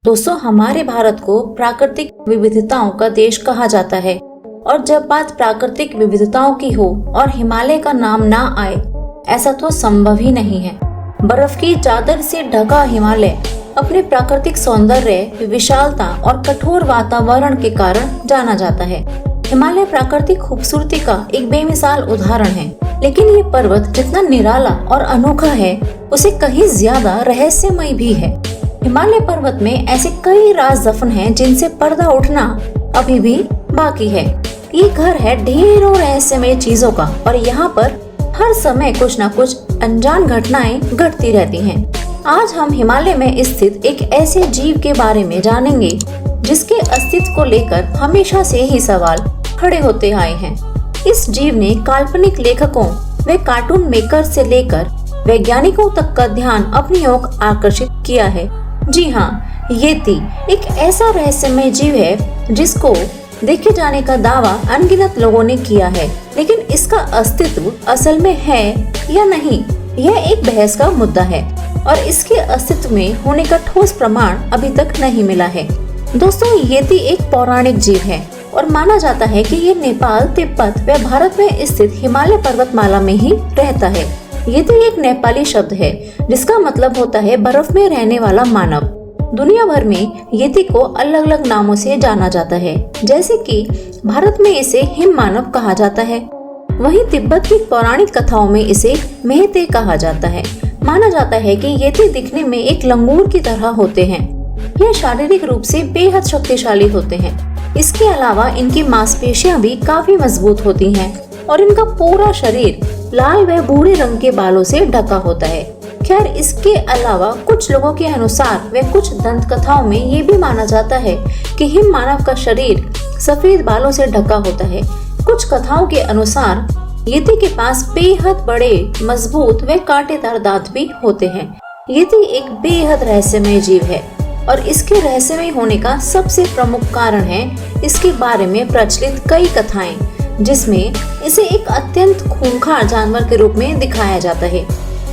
दोस्तों, हमारे भारत को प्राकृतिक विविधताओं का देश कहा जाता है और जब बात प्राकृतिक विविधताओं की हो और हिमालय का नाम ना आए, ऐसा तो संभव ही नहीं है। बर्फ की चादर से ढका हिमालय अपने प्राकृतिक सौंदर्य, विशालता और कठोर वातावरण के कारण जाना जाता है। हिमालय प्राकृतिक खूबसूरती का एक बेमिसाल उदाहरण है, लेकिन ये पर्वत जितना निराला और अनोखा है, उसे कहीं ज्यादा रहस्यमय भी है। हिमालय पर्वत में ऐसे कई राज दफन हैं जिनसे पर्दा उठना अभी भी बाकी है। ये घर है ढेरों रहस्यमय चीजों का और यहाँ पर हर समय कुछ न कुछ अनजान घटनाएं घटती रहती हैं। आज हम हिमालय में स्थित एक ऐसे जीव के बारे में जानेंगे जिसके अस्तित्व को लेकर हमेशा से ही सवाल खड़े होते आए हैं। इस जीव ने काल्पनिक लेखकों व कार्टून मेकर से लेकर वैज्ञानिकों तक का ध्यान अपनी ओर आकर्षित किया है। जी हाँ, येती एक ऐसा रहस्यमय जीव है जिसको देखे जाने का दावा अनगिनत लोगों ने किया है, लेकिन इसका अस्तित्व असल में है या नहीं, यह एक बहस का मुद्दा है और इसके अस्तित्व में होने का ठोस प्रमाण अभी तक नहीं मिला है। दोस्तों, येती एक पौराणिक जीव है और माना जाता है कि ये नेपाल, तिब्बत व भारत में स्थित हिमालय पर्वतमाला में ही रहता है। येती एक नेपाली शब्द है जिसका मतलब होता है बर्फ में रहने वाला मानव। दुनिया भर में येती को अलग अलग नामों से जाना जाता है, जैसे कि भारत में इसे हिम मानव कहा जाता है, वहीं तिब्बत की पौराणिक कथाओं में इसे मेहते कहा जाता है। माना जाता है कि येती दिखने में एक लंगूर की तरह होते हैं। यह शारीरिक रूप से बेहद शक्तिशाली होते हैं। इसके अलावा इनकी मांसपेशियां भी काफी मजबूत होती हैं और इनका पूरा शरीर लाल व भूरे रंग के बालों से ढका होता है। खैर, इसके अलावा कुछ लोगों के अनुसार व कुछ दंत कथाओं में ये भी माना जाता है कि हिम मानव का शरीर सफेद बालों से ढका होता है। कुछ कथाओं के अनुसार येती के पास बेहद बड़े, मजबूत व कांटेदार दांत भी होते हैं। येती एक बेहद रहस्यमय जीव है और इसके रहस्यमय होने का सबसे प्रमुख कारण है इसके बारे में प्रचलित कई कथाएं, जिसमें इसे एक अत्यंत खूंखार जानवर के रूप में दिखाया जाता है।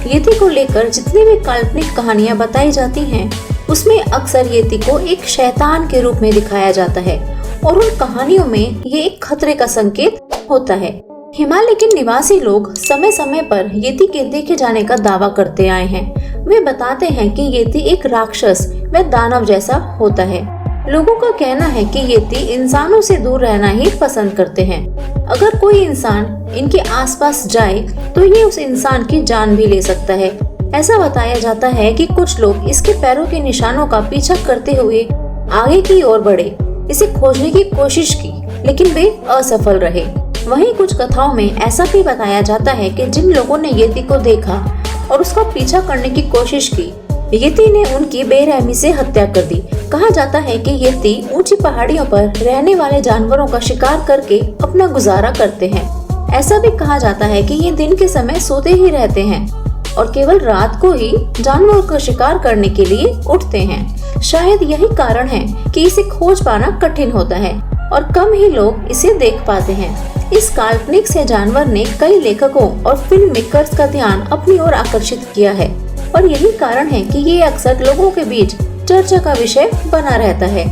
येती को लेकर जितनी भी काल्पनिक कहानियां बताई जाती हैं, उसमें अक्सर येती को एक शैतान के रूप में दिखाया जाता है और उन कहानियों में ये एक खतरे का संकेत होता है। हिमालय के निवासी लोग समय समय पर येती के देखे जाने का दावा करते आए हैं। वे बताते हैं कि येती एक राक्षस व दानव जैसा होता है। लोगों का कहना है कि येती इंसानों से दूर रहना ही पसंद करते हैं। अगर कोई इंसान इनके आसपास जाए तो ये उस इंसान की जान भी ले सकता है। ऐसा बताया जाता है कि कुछ लोग इसके पैरों के निशानों का पीछा करते हुए आगे की ओर बढ़े, इसे खोजने की कोशिश की, लेकिन वे असफल रहे। वहीं कुछ कथाओं में ऐसा भी बताया जाता है कि जिन लोगों ने येती को देखा और उसका पीछा करने की कोशिश की, येती ने उनकी बेरहमी से हत्या कर दी। कहा जाता है कि येती ऊंची पहाड़ियों पर रहने वाले जानवरों का शिकार करके अपना गुजारा करते हैं। ऐसा भी कहा जाता है कि ये दिन के समय सोते ही रहते हैं और केवल रात को ही जानवरों का शिकार करने के लिए उठते हैं। शायद यही कारण है कि इसे खोज पाना कठिन होता है और कम ही लोग इसे देख पाते हैं। इस काल्पनिक से जानवर ने कई लेखकों और फिल्म मेकर्स का ध्यान अपनी ओर आकर्षित किया है और यही कारण है कि ये अक्सर लोगों के बीच चर्चा का विषय बना रहता है।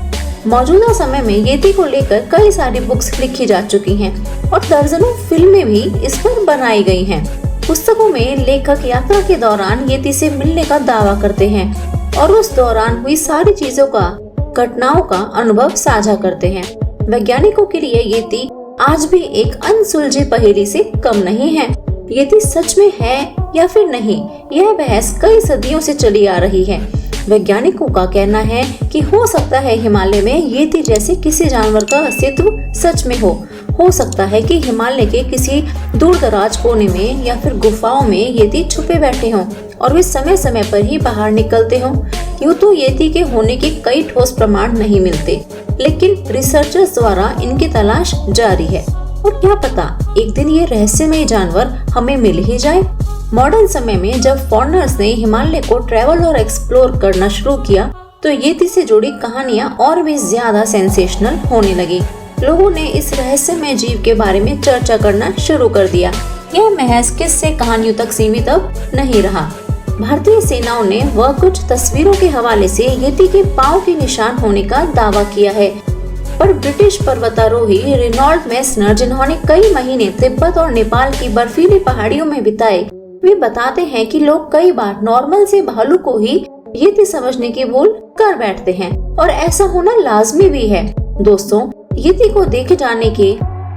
मौजूदा समय में येती को लेकर कई सारी बुक्स लिखी जा चुकी हैं और दर्जनों फिल्में भी इस पर बनाई गई हैं। पुस्तकों में लेखक यात्रा के दौरान येती से मिलने का दावा करते हैं और उस दौरान हुई सारी चीजों का, घटनाओं का अनुभव साझा करते हैं। वैज्ञानिकों के लिए येती आज भी एक अनसुलझी पहेली से कम नहीं है। येती सच में है या फिर नहीं, यह बहस कई सदियों से चली आ रही है। वैज्ञानिकों का कहना है कि हो सकता है हिमालय में येती जैसे किसी जानवर का अस्तित्व सच में हो सकता है कि हिमालय के किसी दूर दराज कोने में या फिर गुफाओं में येती छुपे बैठे हों और वे समय समय पर ही बाहर निकलते हों। यूं तो येती के होने के कई ठोस प्रमाण नहीं मिलते, लेकिन रिसर्चर्स द्वारा इनकी तलाश जारी है और क्या पता एक दिन ये रहस्यमय जानवर हमें मिल ही जाए। मॉडर्न समय में जब फॉरेनर्स ने हिमालय को ट्रैवल और एक्सप्लोर करना शुरू किया तो येती से जुड़ी कहानियां और भी ज्यादा सेंसेशनल होने लगी। लोगों ने इस रहस्यमय जीव के बारे में चर्चा करना शुरू कर दिया। यह महज किस्से कहानियों तक सीमित अब नहीं रहा। भारतीय सेनाओं ने वह कुछ तस्वीरों के हवाले से येती के पांव के निशान होने का दावा किया है, पर ब्रिटिश पर्वतारोही रेनॉल्ड मेसनर, जिन्होंने कई महीने तिब्बत और नेपाल की बर्फीली पहाड़ियों में बिताए, वे बताते हैं कि लोग कई बार नॉर्मल से भालू को ही येती समझने की भूल कर बैठते हैं और ऐसा होना लाजमी भी है। दोस्तों, येती को देखे जाने के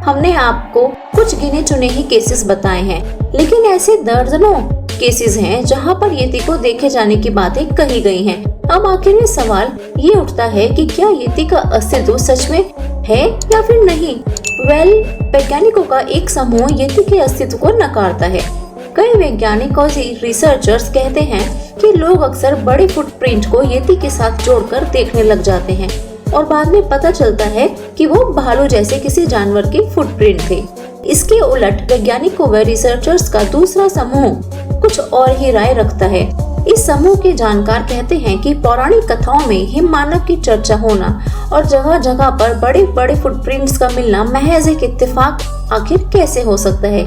हमने आपको कुछ गिने चुने ही केसेस बताए हैं, लेकिन ऐसे दर्जनों केसेस हैं जहां पर येती को देखे जाने की बातें कही गई हैं। अब आखिर में सवाल ये उठता है कि क्या येती का अस्तित्व सच में है या फिर नहीं। वैज्ञानिकों का एक समूह येती के अस्तित्व को नकारता है। कई वैज्ञानिक और रिसर्चर्स कहते हैं कि लोग अक्सर बड़े फुटप्रिंट को येती के साथ जोड़कर देखने लग जाते हैं और बाद में पता चलता है कि वो भालू जैसे किसी जानवर के फुटप्रिंट थे। इसके उलट वैज्ञानिकों व रिसर्चर्स का दूसरा समूह कुछ और ही राय रखता है। इस समूह के जानकार कहते हैं कि पौराणिक कथाओं में हिम मानव की चर्चा होना और जगह जगह पर बड़े बड़े फुटप्रिंट्स का मिलना महज एक इत्तेफाक आखिर कैसे हो सकता है।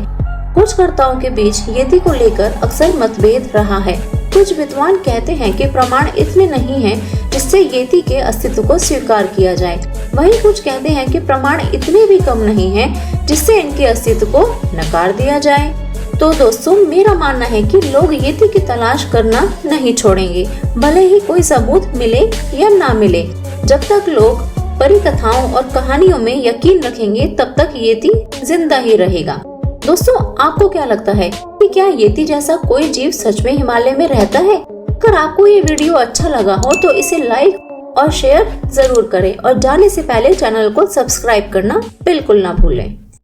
कुछ कर्ताओं के बीच येती को लेकर अक्सर मतभेद रहा है। कुछ विद्वान कहते हैं कि प्रमाण इतने नहीं हैं जिससे येती के अस्तित्व को स्वीकार किया जाए, वहीं कुछ कहते हैं कि प्रमाण इतने भी कम नहीं हैं जिससे इनके अस्तित्व को नकार दिया जाए। तो दोस्तों, मेरा मानना है कि लोग येती की तलाश करना नहीं छोड़ेंगे, भले ही कोई सबूत मिले या ना मिले। जब तक लोग परी कथाओं और कहानियों में यकीन रखेंगे तब तक येती जिंदा ही रहेगा। दोस्तों, आपको क्या लगता है कि क्या येती जैसा कोई जीव सच में हिमालय में रहता है? अगर आपको ये वीडियो अच्छा लगा हो तो इसे लाइक और शेयर जरूर करें और जाने से पहले चैनल को सब्सक्राइब करना बिल्कुल ना भूलें।